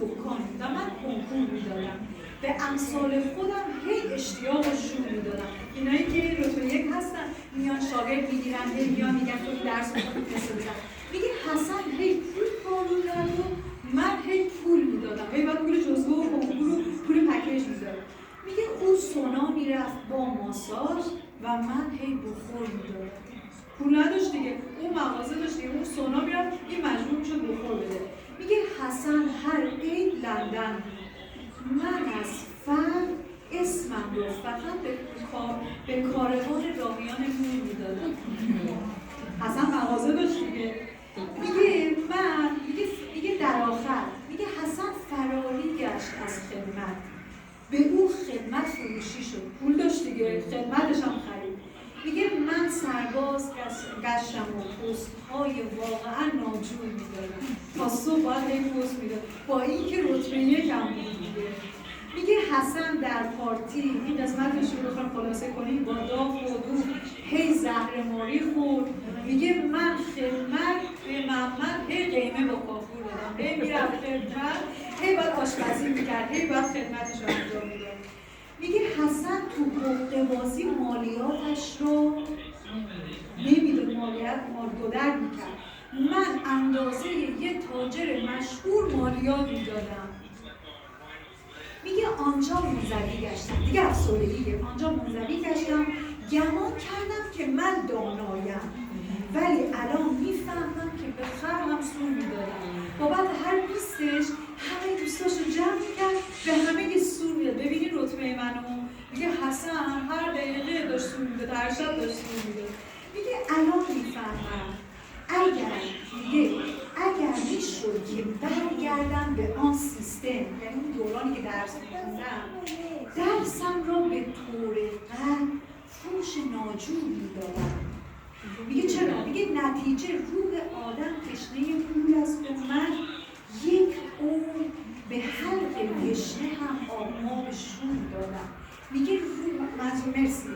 دکان و من کنکور میدادم. به امثال خودم هی اشتیاق و شور میدادم. اینایی که رتبه 1 هستن میان شاگرد میگیرن، هی میان میگن تو درس بخون مثل بزن. میگه حسن هی پول کارو کرد و من هی پول میدادم، هی بعد پول جزوه و کنکور و پول پکیج میدادم. میگه اون سونا میرفت با ماساژ و من هی بخور میدادم. پول نداشت دیگه، اون مغازه داشت دیگه، اون سونا میرفت این مجبور میشد بخور بده. میگه حسن هر عید لندن، من از فن اسمم رو فقط به کاروان راهیان نور میدادم. حسن مغازه داشت دیگه. میگه من میگه در آخر میگه حسن فراری گشت از خدمت، به اون خدمت فروشی شد، پول داشت دیگه، خدمتش هم خرید. میگه من سرباز گشتم و پست‌های واقعا ناجور میدادم، تا صبح باید هی پست میداد، با اینکه رتبه 1 هم بود دیگه. میگه حسن در پارتی، این قسمتش رو بخوام خلاصه کنیم، با داغ و دود هی زهرماری خورد. میگه من خدمت به محمد هی قیمه با کافور دادم، هی میرفت خدمت، هی باید آشپزی میکرد، هی باید خدمتش رو انجام میداد. میگه حسن تو حقه بازی مالیاتش رو نمیداد، مالیات دودر میکرد. من اندازه یه تاجر مشهور مالیات میدادم. میگه آنجا منزوی گشتم، دیگه افسردگیه، آنجا منزوی گشتم، گمان کردم که من دانایم، ولی الان میفهمم که به خر هم سور میدادم. بابت هر 20ش همه دوستاشو جمع میکرد، به همه یه سور میداد. ببینید رتبه منو. میگه حسن هر دقیقه داشت سور میداد، هر شب داشت سور میداد. میگه الان میفهمم اگر میشد که برگردم به آن سیستم، یعنی اون دورانی که درس می‌خوندم، درسم را به طور قطع فروش ناجور میدادم. میگه چرا؟ میگه نتیجه روح آدم تشنه پول است و من یک عمر به حلق تشنه هم آب شور دادم. میگه روح منظور مرسی